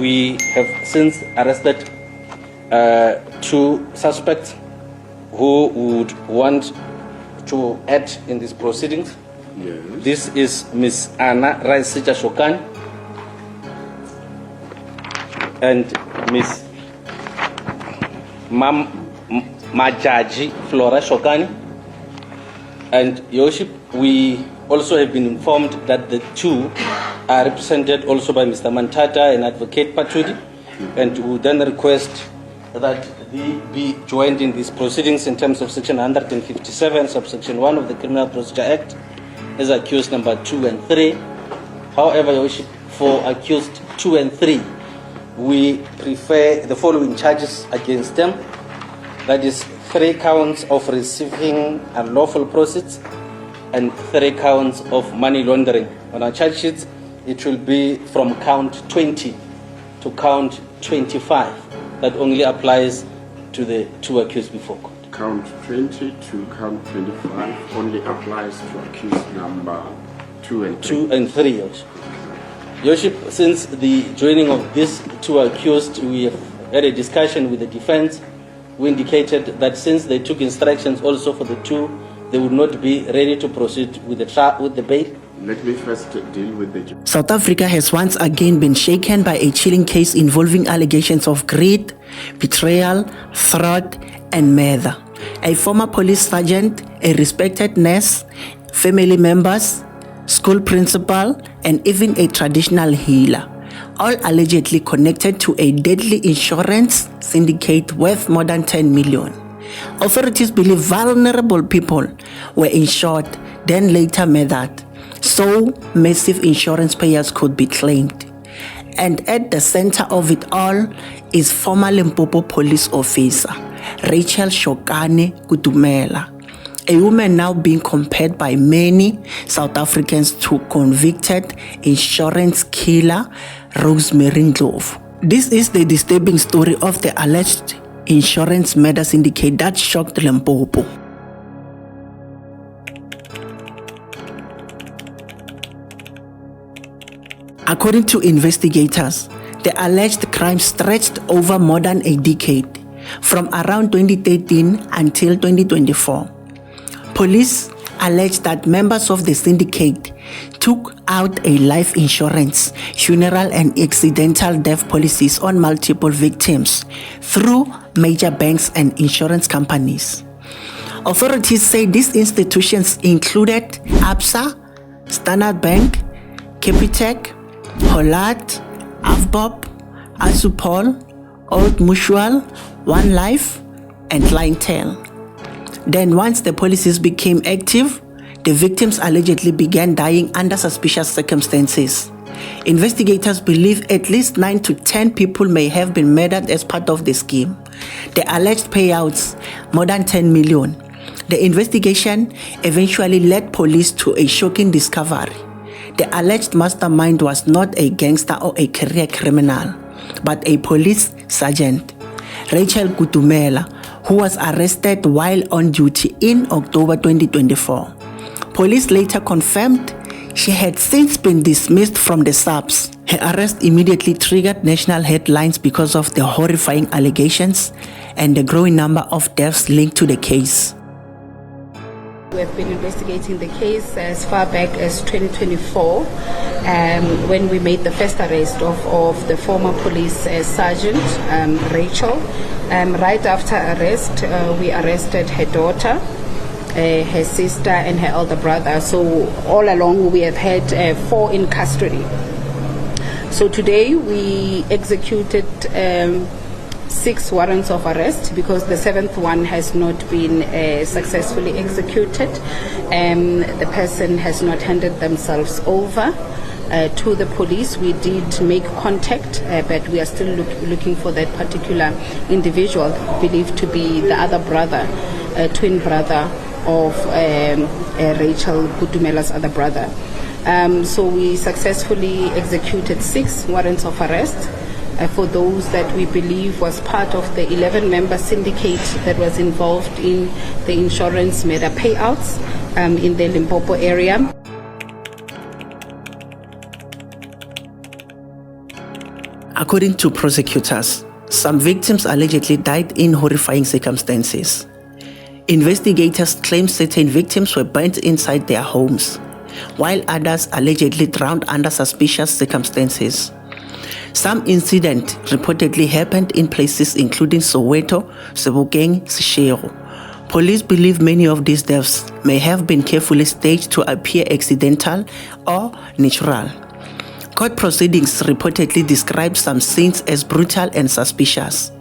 we have since arrested 2 suspects who would want to add in these proceedings. Yes. This is Miss Anna Raisija Shokani and Miss Majaji Flora Shokani. And Your Worship, we also have been informed that the 2 are represented also by Mr. Mantata and Advocate Patudi, and we then request that they be joined in these proceedings in terms of Section 157, subsection 1 of the Criminal Procedure Act, as accused number 2 and 3. However, Your Worship, for accused 2 and 3, we prefer the following charges against them. That is 3 counts of receiving unlawful proceeds and 3 counts of money laundering. On our charge sheets, it will be from count 20 to count 25. That only applies to the 2 accused before court. Count 20 to count 25 only applies to accused number 2 and 3. 2 and 3, Your Worship. Your Worship, since the joining of these 2 accused, we have had a discussion with the defense. We indicated that since they took instructions also for the 2, they would not be ready to proceed with the bail. Let me first deal with the... South Africa has once again been shaken by a chilling case involving allegations of greed, betrayal, fraud, and murder. A former police sergeant, a respected nurse, family members, school principal, and even a traditional healer, all allegedly connected to a deadly insurance syndicate worth more than 10 million. Authorities believe vulnerable people were insured, then later murdered, so massive insurance payouts could be claimed. And at the center of it all is former Limpopo police officer Rachel Kutumela, a woman now being compared by many South Africans to convicted insurance killer Rosemary Ndlovu. This is the disturbing story of the alleged insurance murder syndicate that shocked Limpopo. According to investigators, the alleged crime stretched over more than a decade, from around 2013 until 2024. Police allege that members of the syndicate took out a life insurance, funeral and accidental death policies on multiple victims through major banks and insurance companies. Authorities say these institutions included ABSA, Standard Bank, Capitec, Hollard, Avbob, Asupol, Old Mutual, One Life, and Clientele. Then once the policies became active, the victims allegedly began dying under suspicious circumstances. Investigators believe at least 9 to 10 people may have been murdered as part of the scheme. The alleged payouts, more than 10 million. The investigation eventually led police to a shocking discovery. The alleged mastermind was not a gangster or a career criminal, but a police sergeant, Rachel Kutumela, who was arrested while on duty in October 2024. Police later confirmed she had since been dismissed from the SAPS. Her arrest immediately triggered national headlines because of the horrifying allegations and the growing number of deaths linked to the case. We have been investigating the case as far back as 2024 when we made the first arrest of the former police sergeant, Rachel. Right after arrest, we arrested her daughter, her sister and her elder brother. So all along we have had 4 in custody. So today we executed 6 warrants of arrest because the 7th one has not been successfully executed. The person has not handed themselves over to the police. We did make contact, but we are still looking for that particular individual believed to be the other brother, twin brother of Rachel Kutumela's other brother. So we successfully executed 6 warrants of arrest for those that we believe was part of the 11-member syndicate that was involved in the insurance murder payouts in the Limpopo area. According to prosecutors, some victims allegedly died in horrifying circumstances. Investigators claim certain victims were burnt inside their homes, while others allegedly drowned under suspicious circumstances. Some incidents reportedly happened in places including Soweto, Sebokeng, Seshego. Police believe many of these deaths may have been carefully staged to appear accidental or natural. Court proceedings reportedly describe some scenes as brutal and suspicious.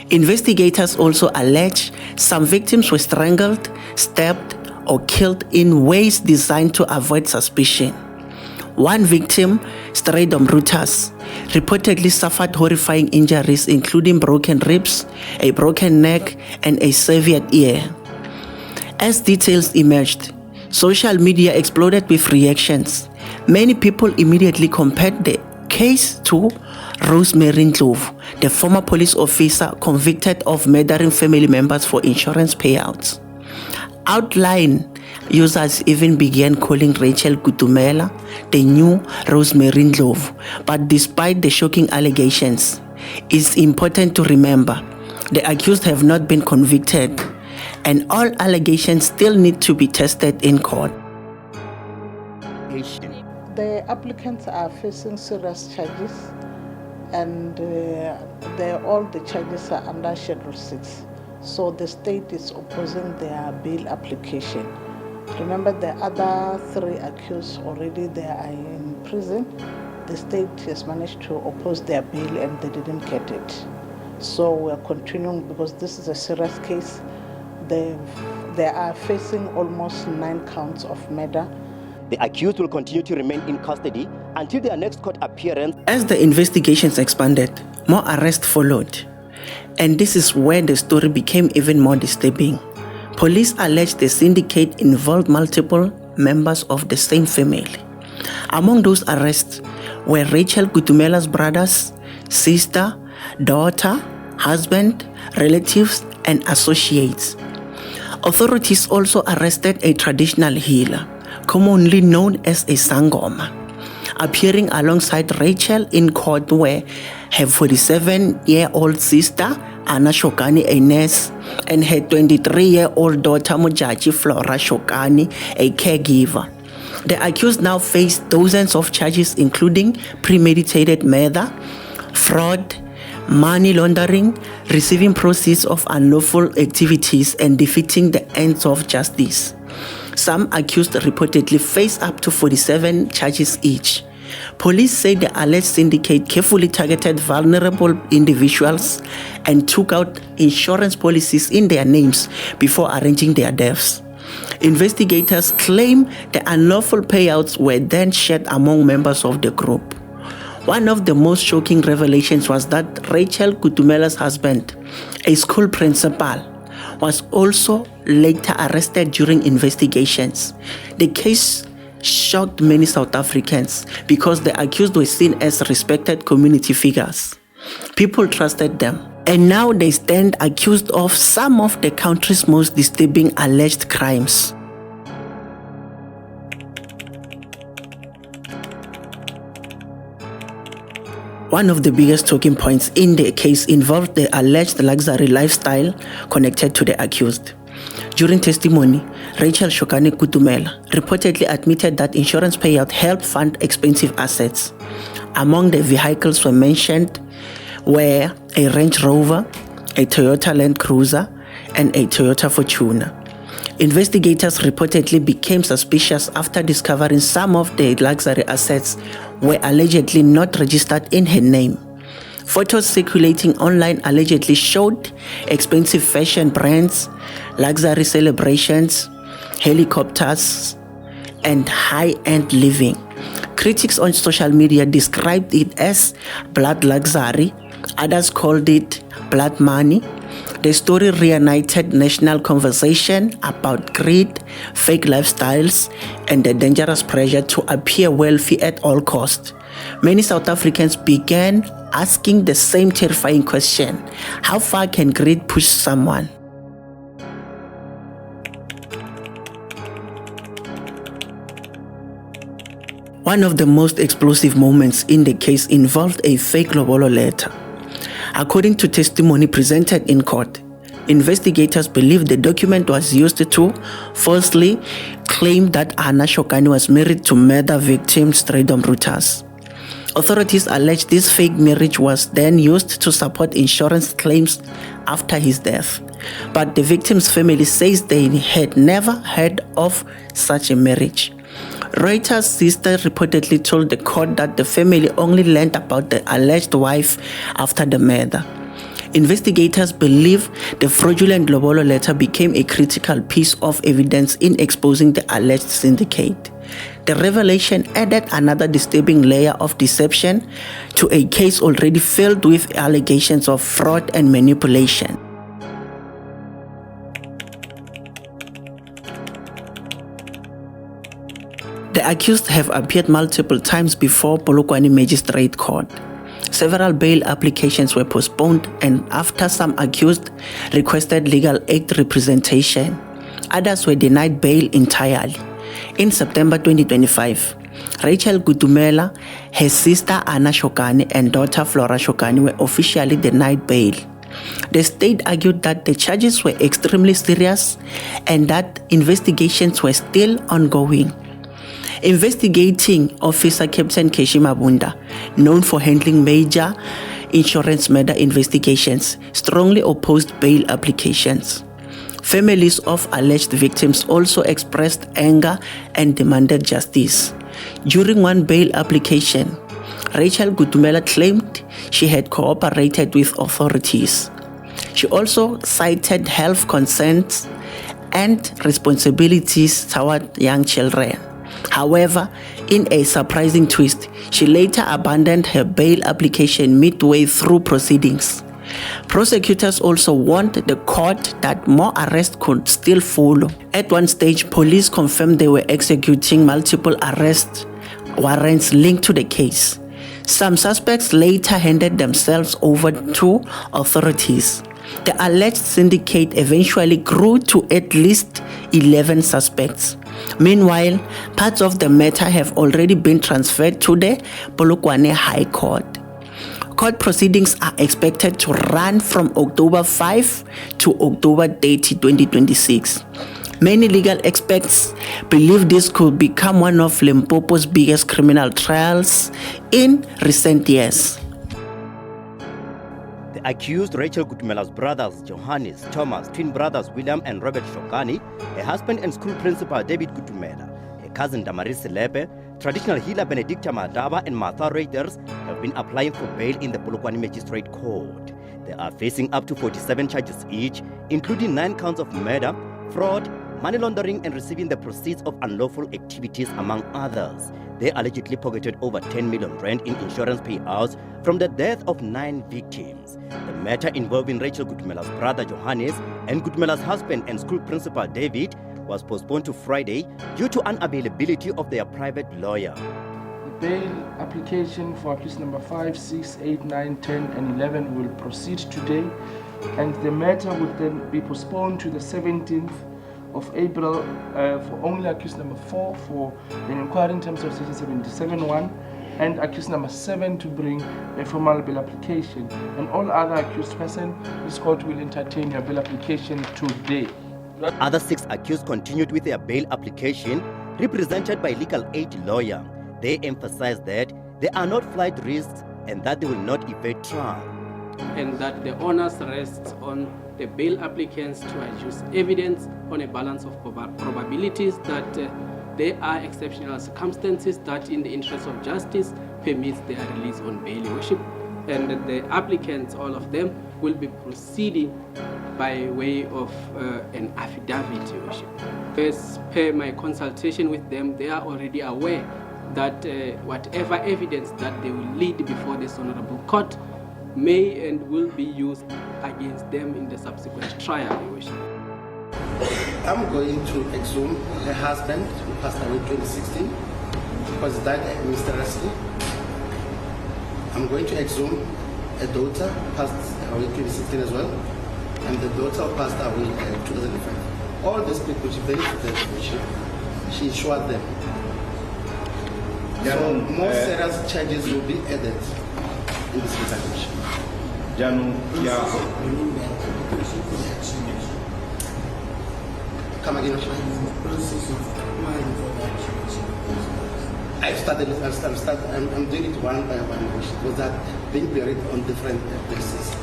Investigators also allege some victims were strangled, stabbed, or killed in ways designed to avoid suspicion. One victim, Stradom Rutas, reportedly suffered horrifying injuries including broken ribs, a broken neck, and a severed ear. As details emerged, social media exploded with reactions. Many people immediately compared the case to Rosemary Ndlovu, the former police officer convicted of murdering family members for insurance payouts. Outline users even began calling Rachel Kutumela the new Rosemary Ndlovu. But despite the shocking allegations, it's important to remember the accused have not been convicted, and all allegations still need to be tested in court. The applicants are facing serious charges, and all the charges are under Schedule 6. So the state is opposing their bail application. Remember, the other 3 accused already they are in prison. The state has managed to oppose their bail and they didn't get it. So we are continuing because this is a serious case. They are facing almost 9 counts of murder. The accused will continue to remain in custody until their next court appearance. As the investigations expanded, more arrests followed. And this is where the story became even more disturbing. Police alleged the syndicate involved multiple members of the same family. Among those arrests were Rachel Kutumela's brothers, sister, daughter, husband, relatives, and associates. Authorities also arrested a traditional healer, commonly known as a sangoma, appearing alongside Rachel in court where her 47-year-old sister, Anna Shokani, a nurse, and her 23-year-old daughter, Mojaji Flora Shokani, a caregiver. The accused now face dozens of charges including premeditated murder, fraud, money laundering, receiving proceeds of unlawful activities, and defeating the ends of justice. Some accused reportedly face up to 47 charges each. Police say the alleged syndicate carefully targeted vulnerable individuals and took out insurance policies in their names before arranging their deaths. Investigators claim the unlawful payouts were then shared among members of the group. One of the most shocking revelations was that Rachel Kutumela's husband, a school principal, was also later arrested during investigations. The case shocked many South Africans because the accused were seen as respected community figures. People trusted them. And now they stand accused of some of the country's most disturbing alleged crimes. One of the biggest talking points in the case involved the alleged luxury lifestyle connected to the accused. During testimony, Rachel Shokani Kutumela reportedly admitted that insurance payout helped fund expensive assets. Among the vehicles were mentioned were a Range Rover, a Toyota Land Cruiser, and a Toyota Fortuner. Investigators reportedly became suspicious after discovering some of the luxury assets were allegedly not registered in her name. Photos circulating online allegedly showed expensive fashion brands, luxury celebrations, helicopters, and high-end living. Critics on social media described it as blood luxury. Others called it blood money. The story reignited national conversation about greed, fake lifestyles, and the dangerous pressure to appear wealthy at all costs. Many South Africans began asking the same terrifying question: how far can greed push someone? One of the most explosive moments in the case involved a fake lobolo letter. According to testimony presented in court, investigators believe the document was used to falsely claim that Anna Shokani was married to murder victim Stradom Rutas. Authorities allege this fake marriage was then used to support insurance claims after his death. But the victim's family says they had never heard of such a marriage. Reuters' sister reportedly told the court that the family only learned about the alleged wife after the murder. Investigators believe the fraudulent lobolo letter became a critical piece of evidence in exposing the alleged syndicate. The revelation added another disturbing layer of deception to a case already filled with allegations of fraud and manipulation. The accused have appeared multiple times before Polokwane Magistrate Court. Several bail applications were postponed, and after some accused requested legal aid representation, others were denied bail entirely. In September 2025, Rachel Kutumela, her sister Anna Shokani, and daughter Flora Shokani were officially denied bail. The state argued that the charges were extremely serious and that investigations were still ongoing. Investigating Officer Captain Keshi Mabunda, known for handling major insurance murder investigations, strongly opposed bail applications. Families of alleged victims also expressed anger and demanded justice. During one bail application, Rachel Kutumela claimed she had cooperated with authorities. She also cited health concerns and responsibilities toward young children. However, in a surprising twist, she later abandoned her bail application midway through proceedings. Prosecutors also warned the court that more arrests could still follow. At one stage, police confirmed they were executing multiple arrest warrants linked to the case. Some suspects later handed themselves over to authorities. The alleged syndicate eventually grew to at least 11 suspects. Meanwhile, parts of the matter have already been transferred to the Polokwane High Court. Court proceedings are expected to run from October 5 to October 30, 2026. Many legal experts believe this could become one of Limpopo's biggest criminal trials in recent years. The accused Rachel Kutumela's brothers, Johannes, Thomas, twin brothers William and Robert Shokani, a husband and school principal David Kutumela, a cousin Damaris Lepe, traditional healer Benedicta Madaba and Martha Raiders have been applying for bail in the Polokwane Magistrate Court. They are facing up to 47 charges each, including 9 counts of murder, fraud, money laundering and receiving the proceeds of unlawful activities, among others. They allegedly pocketed over 10 million rand in insurance payouts from the death of 9 victims. The matter involving Rachel Kutumela's brother Johannes and Kutumela's husband and school principal David was postponed to Friday due to unavailability of their private lawyer. The bail application for accused number 5, 6, 8, 9, 10 and 11 will proceed today, and the matter will then be postponed to the 17th of April for only accused number 4 for an inquiry in terms of section 77(1), and accused number 7 to bring a formal bail application. And all other accused persons, this court will entertain your bail application today. Other 6 accused continued with their bail application, represented by legal aid lawyer. They emphasized that they are not flight risks and that they will not evade trial. And that the onus rests on the bail applicants to adduce evidence on a balance of probabilities that there are exceptional circumstances that in the interest of justice permits their release on bail, Your Worship. And the applicants, all of them, will be proceeding by way of an affidavit, Your Worship. As per my consultation with them, they are already aware that whatever evidence that they will lead before this honorable court may and will be used against them in the subsequent trial, Your Worship. I'm going to exhume her husband, who passed away in 2016, because he died mysteriously. I'm going to exhume a daughter, who passed away in 2016 as well, and the daughter who passed away in 2005. All these people, she benefited, she insured them. So more serious charges will be added in this resolution. Come again, I'm doing it one by one because that being buried on different places.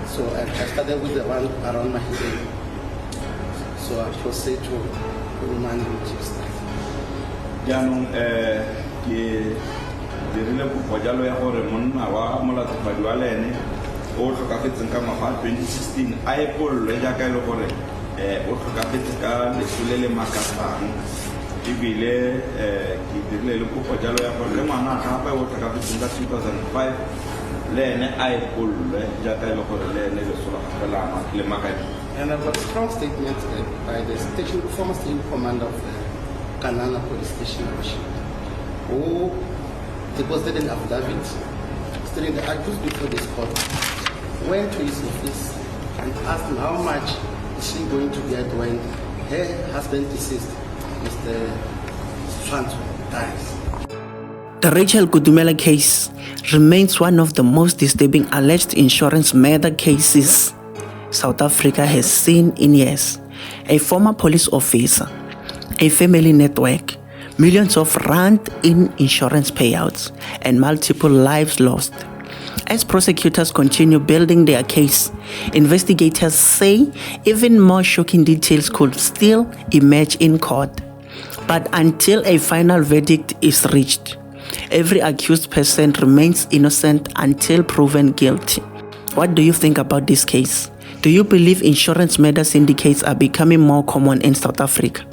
So I started with the one around my head. So I shall say to remind you to start. dirile kopo jalo ya gore monna wa molatofadiwa le ene o tlhokafetseng ka ngwaga 2016 a epollwe jaaka e le gore o tlhokafetse ka lefu le le makatsang ebile ke dirile le kopo jalo ya gore le ngwana gape o tlhokafetseng ka 2005 le ene a epollwe jaaka e le gore le ene leso la gape le makadi. And I've got strong statements by the former station commander of Kanana Police Station, who deposited an affidavit stating the accused before this court went to his office and asked him how much is she going to get when her husband deceased, Mr. Franco, dies. The Rachel Kutumela case remains one of the most disturbing alleged insurance murder cases South Africa has seen in years. A former police officer, a family network, millions of rand in insurance payouts, and multiple lives lost. As prosecutors continue building their case, investigators say even more shocking details could still emerge in court. But until a final verdict is reached, every accused person remains innocent until proven guilty. What do you think about this case? Do you believe insurance murder syndicates are becoming more common in South Africa?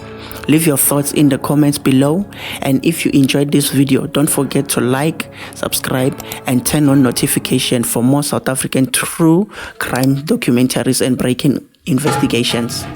Leave your thoughts in the comments below, and if you enjoyed this video, don't forget to like, subscribe, and turn on notification for more South African true crime documentaries and breaking investigations.